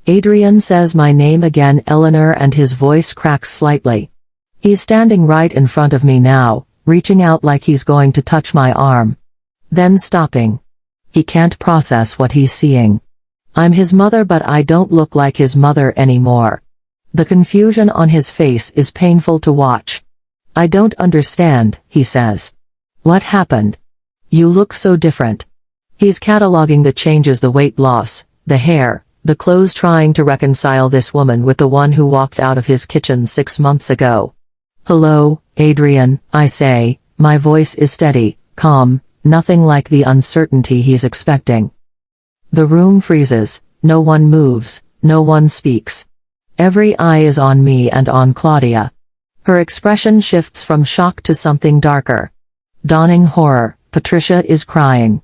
Adrian says my name again, Eleanor, and his voice cracks slightly. He's standing right in front of me now, reaching out like he's going to touch my arm. Then stopping. He can't process what he's seeing. I'm his mother, but I don't look like his mother anymore. The confusion on his face is painful to watch. I don't understand, he says. What happened? You look so different. He's cataloging the changes, the weight loss, the hair, the clothes, trying to reconcile this woman with the one who walked out of his kitchen 6 months ago. Hello, Adrian, I say, my voice is steady, calm, nothing like the uncertainty he's expecting. The room freezes, no one moves, no one speaks. Every eye is on me and on Claudia. Her expression shifts from shock to something darker. Dawning horror. Patricia is crying.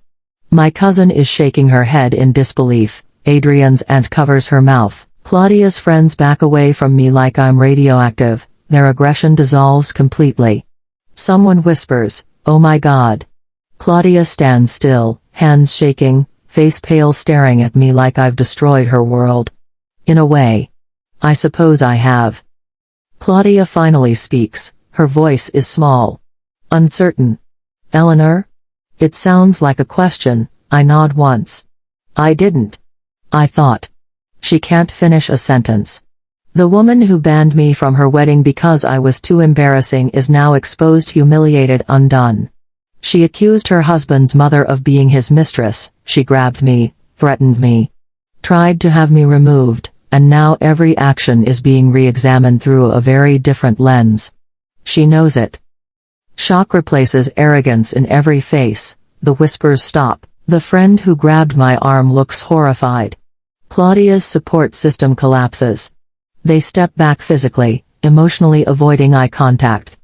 My cousin is shaking her head in disbelief. Adrian's aunt covers her mouth. Claudia's friends back away from me like I'm radioactive. Their aggression dissolves completely. Someone whispers, "Oh my God." Claudia stands still, hands shaking, face pale, staring at me like I've destroyed her world. In a way. I suppose I have. Claudia finally speaks. Her voice is small. Uncertain. Eleanor? It sounds like a question. I nod once. I didn't. I thought. She can't finish a sentence. The woman who banned me from her wedding because I was too embarrassing is now exposed, humiliated, undone. She accused her husband's mother of being his mistress. She grabbed me, threatened me, tried to have me removed, and now every action is being re-examined through a very different lens. She knows it. Shock replaces arrogance in every face. The whispers stop. The friend who grabbed my arm looks horrified. Claudia's support system collapses. They step back physically, emotionally avoiding eye contact.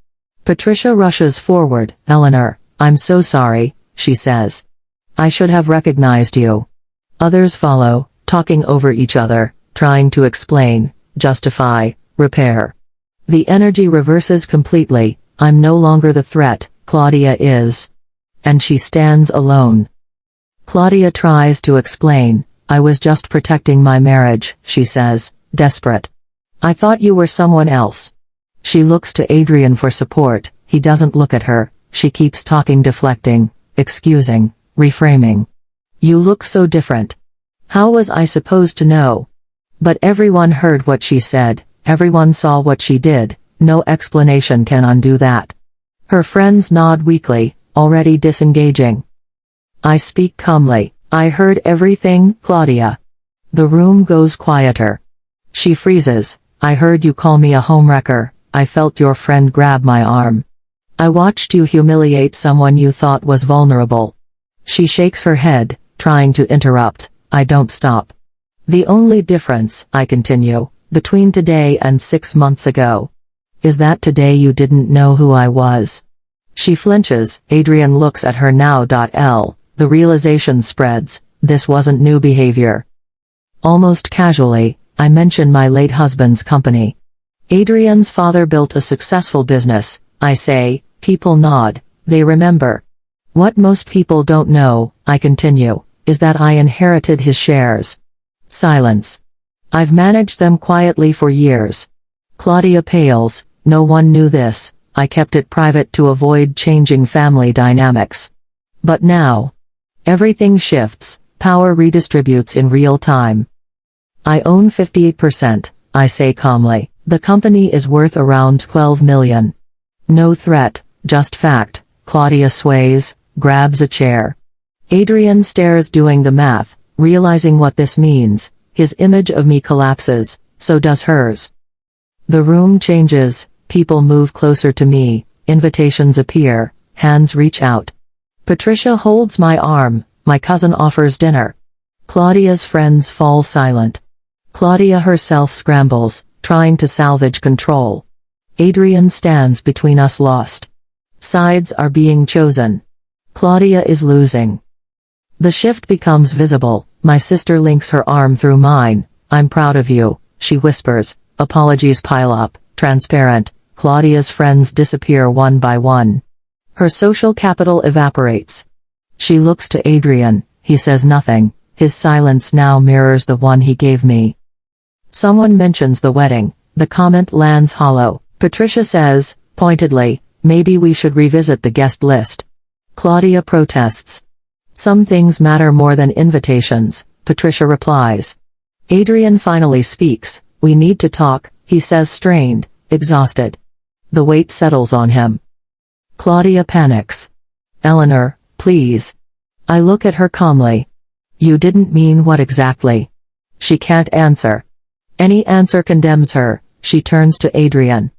Patricia rushes forward. Eleanor, I'm so sorry, she says. I should have recognized you. Others follow, talking over each other, trying to explain, justify, repair. The energy reverses completely. I'm no longer the threat, Claudia is. And she stands alone. Claudia tries to explain. I was just protecting my marriage, she says, desperate. I thought you were someone else. She looks to Adrian for support. He doesn't look at her. She keeps talking, deflecting, excusing, reframing. You look so different. How was I supposed to know? But everyone heard what she said. Everyone saw what she did. No explanation can undo that. Her friends nod weakly, already disengaging. I speak calmly. I heard everything, Claudia. The room goes quieter. She freezes. I heard you call me a homewrecker. I felt your friend grab my arm. I watched you humiliate someone you thought was vulnerable. She shakes her head, trying to interrupt. I don't stop. The only difference, I continue, between today and 6 months ago, is that today you didn't know who I was. She flinches. Adrian looks at her now. The realization spreads. This wasn't new behavior. Almost casually, I mention my late husband's company. Adrian's father built a successful business, I say. People nod. They remember. What most people don't know, I continue, is that I inherited his shares. Silence. I've managed them quietly for years. Claudia pales. No one knew this. I kept it private to avoid changing family dynamics. But now, everything shifts. Power redistributes in real time. I own 58%, I say calmly. The company is worth around 12 million. No threat, just fact. Claudia sways, grabs a chair. Adrian stares, doing the math, realizing what this means. His image of me collapses, so does hers. The room changes, people move closer to me, invitations appear, hands reach out. Patricia holds my arm, my cousin offers dinner. Claudia's friends fall silent. Claudia herself scrambles, trying to salvage control. Adrian stands between us, lost. Sides are being chosen. Claudia is losing. The shift becomes visible. My sister links her arm through mine. I'm proud of you, she whispers. Apologies pile up, transparent. Claudia's friends disappear one by one. Her social capital evaporates. She looks to Adrian. He says nothing. His silence now mirrors the one he gave me. Someone mentions the wedding. The comment lands hollow. Patricia says, pointedly, maybe we should revisit the guest list. Claudia protests. Some things matter more than invitations, Patricia replies. Adrian finally speaks. We need to talk, he says, strained, exhausted. The weight settles on him. Claudia panics. Eleanor, please. I look at her calmly. You didn't mean what exactly? She can't answer. Any answer condemns her. She turns to Adrian.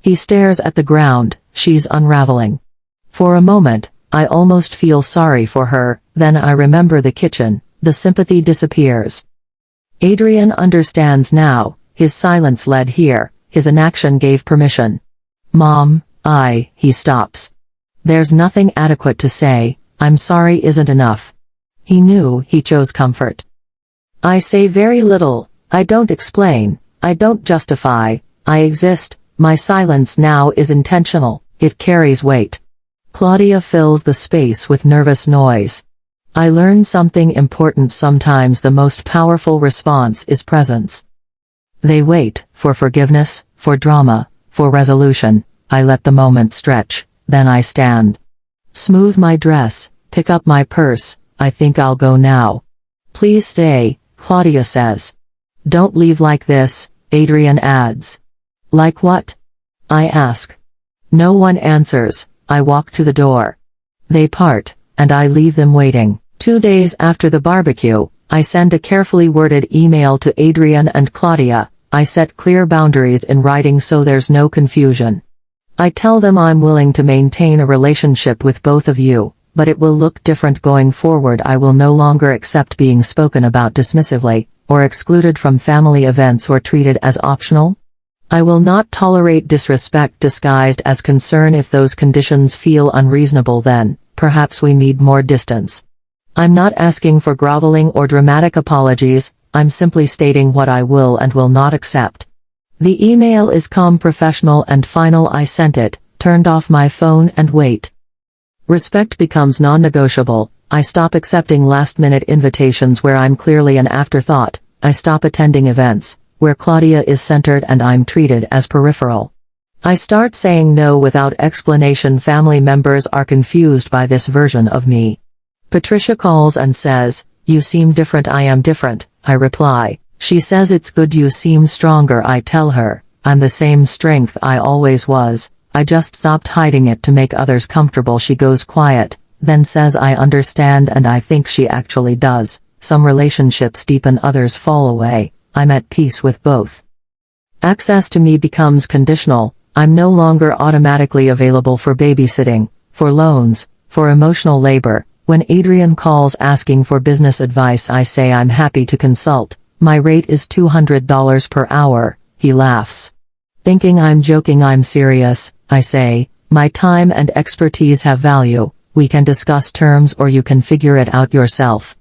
He stares at the ground. She's unraveling. For a moment, I almost feel sorry for her, then I remember the kitchen. The sympathy disappears. Adrian understands now. His silence led here. His inaction gave permission. Mom, he stops. There's nothing adequate to say. I'm sorry isn't enough. He knew he chose comfort. I say very little. I don't explain. I don't justify. I exist. My silence now is intentional. It carries weight. Claudia fills the space with nervous noise. I learned something important. Sometimes the most powerful response is presence. They wait, for forgiveness, for drama, for resolution. I let the moment stretch, then I stand. Smooth my dress, pick up my purse. I think I'll go now. Please stay, Claudia says. Don't leave like this, Adrian adds. Like what? I ask. No one answers. I walk to the door. They part, and I leave them waiting. 2 days after the barbecue, I send a carefully worded email to Adrian and Claudia. I set clear boundaries in writing so there's no confusion. I tell them I'm willing to maintain a relationship with both of you, but it will look different going forward. I will no longer accept being spoken about dismissively, or excluded from family events or treated as optional. I will not tolerate disrespect disguised as concern. If those conditions feel unreasonable, then perhaps we need more distance. I'm not asking for groveling or dramatic apologies. I'm simply stating what I will and will not accept. The email is calm, professional, and final. I sent it, turned off my phone, and wait. Respect becomes non-negotiable. I stop accepting last-minute invitations where I'm clearly an afterthought. I stop attending events where Claudia is centered and I'm treated as peripheral. I start saying no without explanation. Family members are confused by this version of me. Patricia calls and says, "You seem different." I am different, I reply. She says, "It's good you seem stronger." I tell her, "I'm the same strength I always was. I just stopped hiding it to make others comfortable." She goes quiet, then says, "I understand," and I think she actually does. Some relationships deepen, others fall away. I'm at peace with both. Access to me becomes conditional. I'm no longer automatically available for babysitting, for loans, for emotional labor. When Adrian calls asking for business advice, I say I'm happy to consult. My rate is $200 per hour. He laughs. Thinking I'm joking, I'm serious. I say, my time and expertise have value. We can discuss terms or you can figure it out yourself.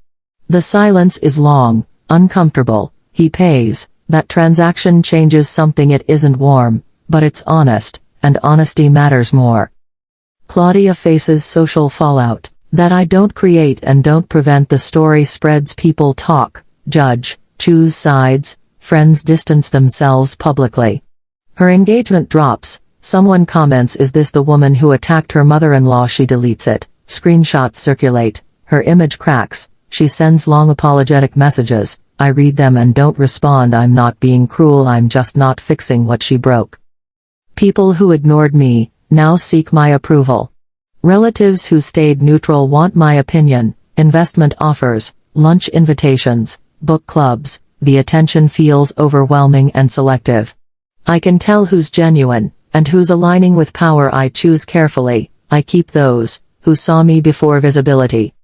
The silence is long, uncomfortable. He pays. That transaction changes something. It isn't warm, but it's honest, and honesty matters more. Claudia faces social fallout. That I don't create and don't prevent. The story spreads. People talk, judge, choose sides. Friends distance themselves publicly. Her engagement drops. Someone comments, "Is this the woman who attacked her mother-in-law?" She deletes it. Screenshots circulate. Her image cracks. She sends long apologetic messages. I read them and don't respond. I'm not being cruel, I'm just not fixing what she broke. People who ignored me now seek my approval. Relatives who stayed neutral want my opinion. Investment offers, lunch invitations, book clubs. The attention feels overwhelming and selective. I can tell who's genuine and who's aligning with power. I choose carefully. I keep those who saw me before visibility.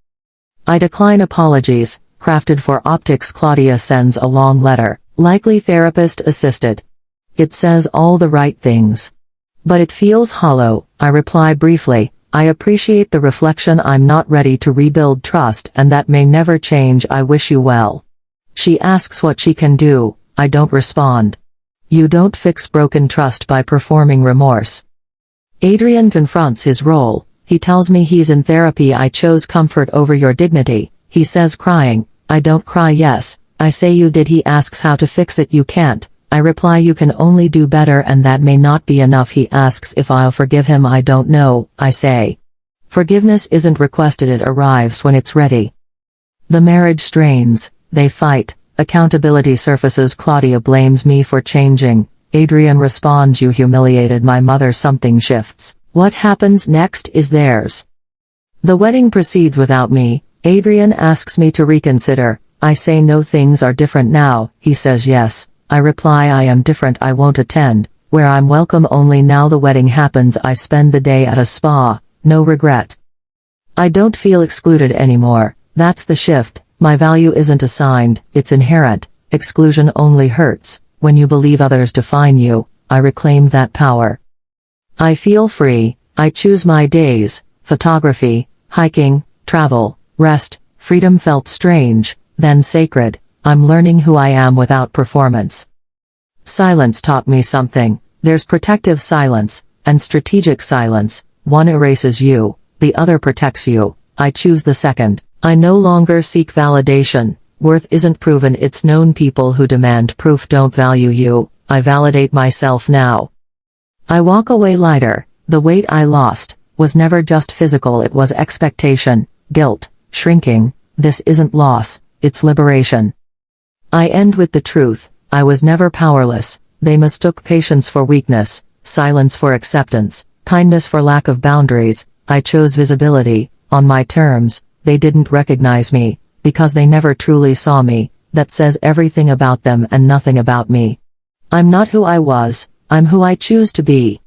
I decline apologies crafted for optics. Claudia sends a long letter, likely therapist assisted. It says all the right things, but it feels hollow. I reply briefly, "I appreciate the reflection. I'm not ready to rebuild trust, and that may never change. I wish you well." She asks what she can do. I don't respond. You don't fix broken trust by performing remorse. Adrian confronts his role. He tells me he's in therapy. I chose comfort over your dignity, he says, crying. I don't cry. Yes, I say you did. He asks how to fix it. You can't. I reply you can only do better, and that may not be enough. He asks if I'll forgive him. I don't know, I say. Forgiveness isn't requested, it arrives when it's ready. The marriage strains, they fight, accountability surfaces. Claudia blames me for changing. Adrian responds, you humiliated my mother. Something shifts. What happens next is theirs. The wedding proceeds without me. Adrian asks me to reconsider. I say no, things are different now. He says yes. I reply I am different. I won't attend, where I'm welcome only. Now the wedding happens. I spend the day at a spa, no regret. I don't feel excluded anymore. That's the shift. My value isn't assigned, it's inherent. Exclusion only hurts. When you believe others define you, I reclaim that power. I feel free. I choose my days. Photography, hiking, travel, rest. Freedom felt strange, then sacred. I'm learning who I am without performance. Silence taught me something. There's protective silence, and strategic silence. One erases you, the other protects you. I choose the second. I no longer seek validation. Worth isn't proven, it's known. People who demand proof don't value you. I validate myself now. I walk away lighter. The weight I lost was never just physical, it was expectation, guilt, shrinking. This isn't loss, it's liberation. I end with the truth. I was never powerless. They mistook patience for weakness, silence for acceptance, kindness for lack of boundaries. I chose visibility, on my terms. They didn't recognize me, because they never truly saw me. That says everything about them and nothing about me. I'm not who I was, I'm who I choose to be.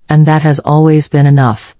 And that has always been enough.